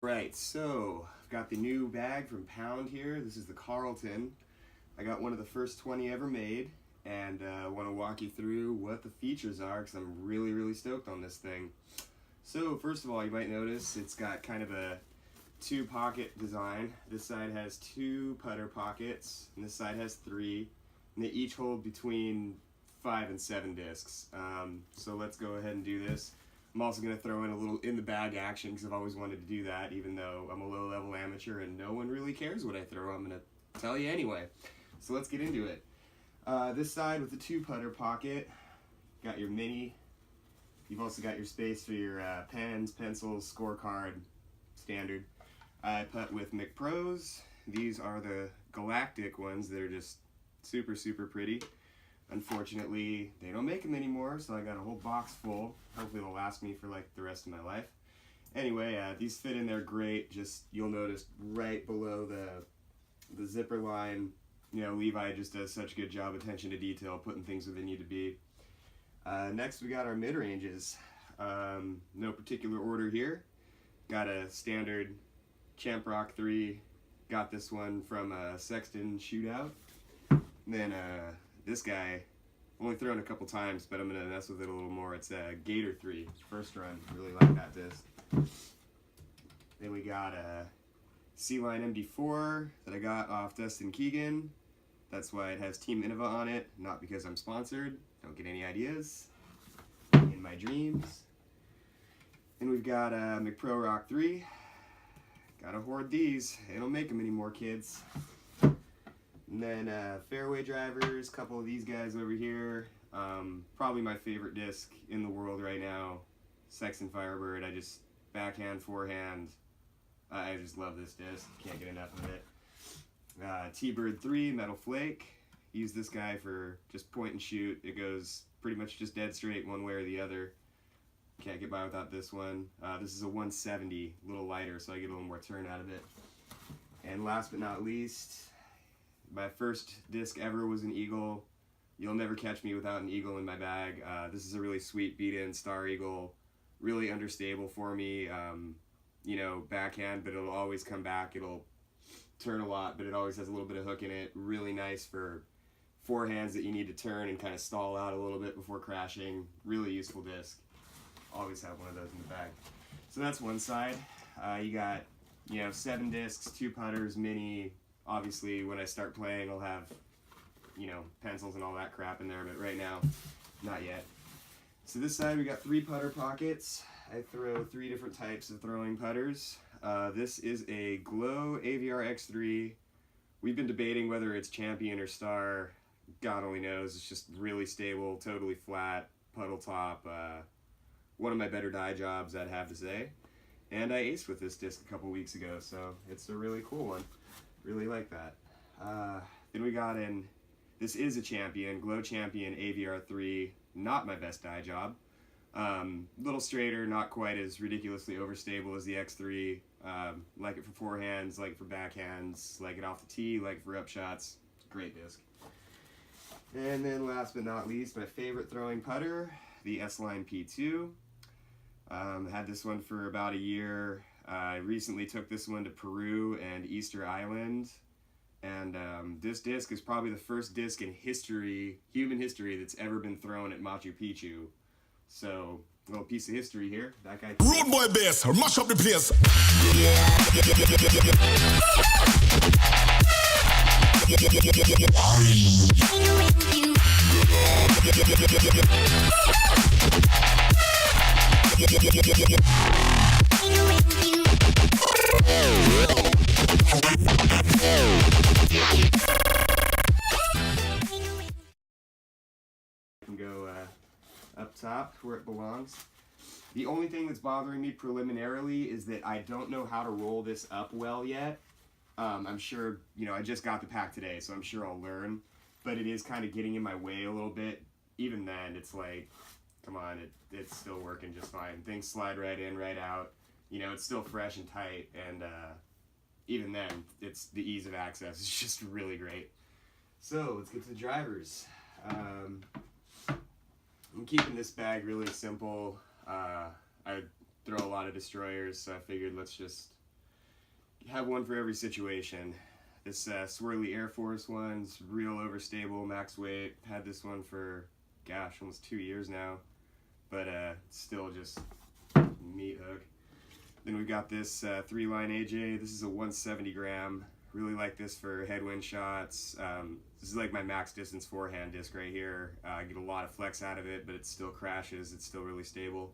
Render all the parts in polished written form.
Right, so I've got the new bag from Pound here. This is the Carlton. I got one of the first 20 ever made, and I want to walk you through what the features are because I'm really stoked on this thing. So first of all, you might notice it's got kind of a two-pocket design. This side has two putter pockets, and this side has three, and they each hold between 5 and 7 discs. So let's go ahead and do this. I'm also going to throw in a little in the bag action because I've always wanted to do that, even though I'm a low-level amateur and no one really cares what I throw. I'm going to tell you anyway. So let's get into it. This side with the two putter pocket, got your mini. You've also got your space for your pens, pencils, scorecard, standard. I putt with McPros. These are the galactic ones that are just super pretty. Unfortunately, they don't make them anymore, so I got a whole box full. Hopefully they'll last me for like the rest of my life. Anyway, these fit in there great. Just, you'll notice right below the zipper line, you know, Levi just does such a good job, attention to detail, putting things where they need to be. Next we got our mid-ranges. No particular order here. Got a standard Champ Rock 3. Got this one from a Sexton shootout. And then this guy, only thrown a couple times, but I'm going to mess with it a little more. It's a Gator 3, first run. Really like that disc. Then we got a C-Line MD4 that I got off Dustin Keegan. That's why it has Team Innova on it, not because I'm sponsored. Don't get any ideas. In my dreams. Then we've got a McPro Rock 3. Gotta hoard these. They don't make them anymore, kids. And then Fairway drivers, a couple of these guys over here. Probably my favorite disc in the world right now, Sexton Firebird. I just backhand, forehand. I just love this disc. Can't get enough of it. T-Bird 3, Metal Flake. Use this guy for just point and shoot. It goes pretty much just dead straight one way or the other. Can't get by without this one. This is a 170, a little lighter, so I get a little more turn out of it. And last but not least, my first disc ever was an Eagle. You'll never catch me without an Eagle in my bag. This is a really sweet beat-in Star Eagle, really understable for me. You know, backhand, but it'll always come back. It'll turn a lot, but it always has a little bit of hook in it. Really nice for forehands that you need to turn and kind of stall out a little bit before crashing. Really useful disc. Always have one of those in the bag. So that's one side. You got, you know, 7 discs, 2 putters, mini. Obviously, when I start playing, I'll have, you know, pencils and all that crap in there, but right now, not yet. So this side, we got 3 putter pockets. I throw 3 different types of throwing putters. This is a Glow AVR X3. We've been debating whether it's Champion or Star. God only knows. It's just really stable, totally flat, puddle top. One of my better dye jobs, I'd have to say. And I aced with this disc a couple weeks ago, so it's a really cool one. Really like that. Then we got in, this is a Champion, Glow Champion AVR 3, not my best dye job. Little straighter, not quite as ridiculously overstable as the X3. Like it for forehands, like it for backhands, like it off the tee, like it for upshots. Great disc. And then last but not least, my favorite throwing putter, the S-Line P2. Had this one for about a year. I recently took this one to Peru and Easter Island, and this disc is probably the first disc in history, human history, that's ever been thrown at Machu Picchu. So, a little piece of history here. That guy. Rude boy bass, mash up the place. Can go up top where it belongs. The only thing that's bothering me preliminarily is that I don't know how to roll this up well yet. I'm sure, you know, I just got the pack today, so I'm sure I'll learn, but it is kind of getting in my way a little bit. Even then, it's like, come on, it's still working just fine. Things slide right in, right out. You know, it's still fresh and tight, and even then, it's the ease of access is just really great. So, let's get to the drivers. I'm keeping this bag really simple. I throw a lot of destroyers, so I figured let's just have one for every situation. This swirly Air Force one's real overstable, max weight. Had this one for, gosh, almost 2 years now, but still just meat hook. Then we've got this 3-line AJ. This is a 170 gram. Really like this for headwind shots. This is like my max distance forehand disc right here. I get a lot of flex out of it, but it still crashes. It's still really stable.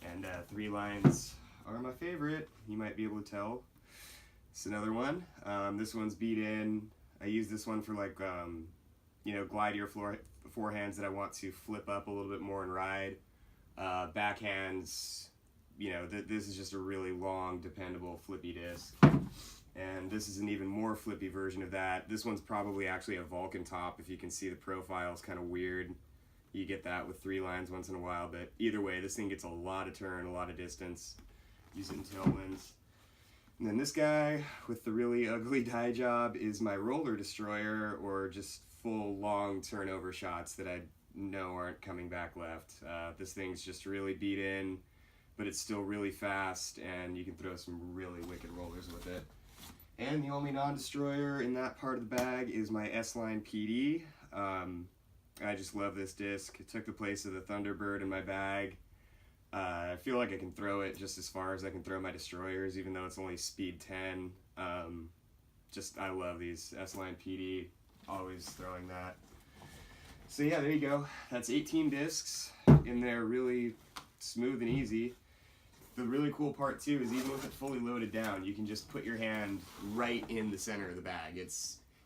And 3 lines are my favorite. You might be able to tell. It's another one. This one's beat in. I use this one for like, you know, glidier forehands that I want to flip up a little bit more and ride. Backhands, you know, this is just a really long, dependable flippy disc. And this is an even more flippy version of that. This one's probably actually a Vulcan top. If you can see, the profile is kind of weird. You get that with 3 lines once in a while, but either way, this thing gets a lot of turn, a lot of distance. Use it in tailwinds. And then this guy with the really ugly die job is my roller destroyer, or just full long turnover shots that I know aren't coming back left. This thing's just really beat in, but it's still really fast, and you can throw some really wicked rollers with it. And the only non-destroyer in that part of the bag is my S-Line PD. I just love this disc. It took the place of the Thunderbird in my bag. I feel like I can throw it just as far as I can throw my destroyers, even though it's only speed 10. I love these S-Line PD. Always throwing that. So yeah, there you go. That's 18 discs in there, really smooth and easy. The really cool part too is even with it fully loaded down, you can just put your hand right in the center of the bag.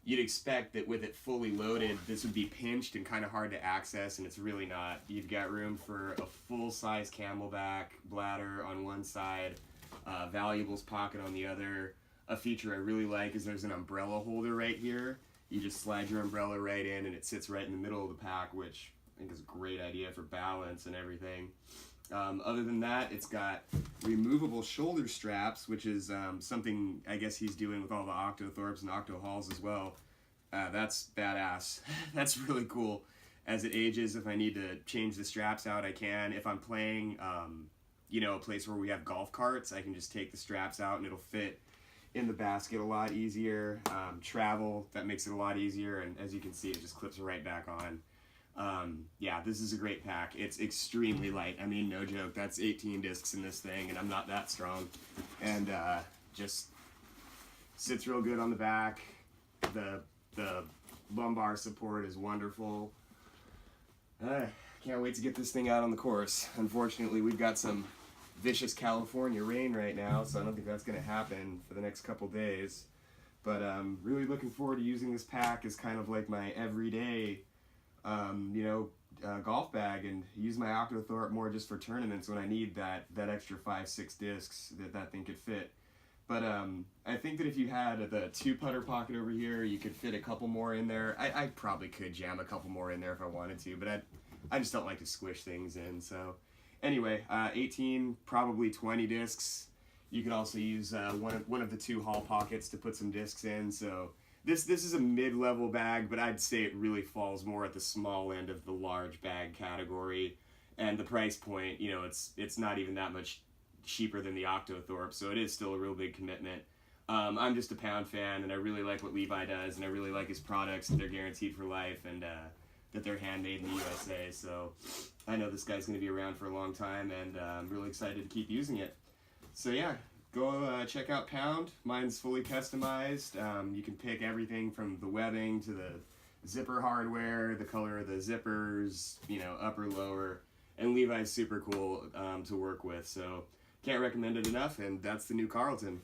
You'd expect that with it fully loaded, this would be pinched and kind of hard to access, and it's really not. You've got room for a full-size camelback bladder on one side, valuables pocket on the other. A feature I really like is there's an umbrella holder right here. You just slide your umbrella right in, and it sits right in the middle of the pack, which I think is a great idea for balance and everything. Other than that, it's got removable shoulder straps, which is something I guess he's doing with all the Octothorpes and Octohalls as well. That's badass. That's really cool. As it ages, if I need to change the straps out, I can. If I'm playing, you know, a place where we have golf carts, I can just take the straps out and it'll fit in the basket a lot easier. Travel, that makes it a lot easier, and as you can see, it just clips right back on. Yeah, this is a great pack. It's extremely light. I mean, no joke. That's 18 discs in this thing, and I'm not that strong. And just sits real good on the back. The lumbar support is wonderful. Can't wait to get this thing out on the course. Unfortunately, we've got some vicious California rain right now, so I don't think that's going to happen for the next couple days. But really looking forward to using this pack as kind of like my everyday golf bag, and use my Octothorpe more just for tournaments when I need that extra 5-6 discs that thing could fit. But I think that if you had the 2-putter pocket over here, you could fit a couple more in there. I probably could jam a couple more in there if I wanted to, but I just don't like to squish things in. So anyway, 18, probably 20 discs. You could also use one of the 2 Hall pockets to put some discs in. So This is a mid-level bag, but I'd say it really falls more at the small end of the large bag category. And the price point, you know, it's not even that much cheaper than the Octothorpe, so it is still a real big commitment. I'm just a Pound fan, and I really like what Levi does, and I really like his products, and they're guaranteed for life, and that they're handmade in the USA. So I know this guy's going to be around for a long time, and I'm really excited to keep using it. So yeah. Go check out Pound. Mine's fully customized. You can pick everything from the webbing to the zipper hardware, the color of the zippers, you know, upper, lower. And Levi's super cool to work with, so can't recommend it enough, and that's the new Carlton.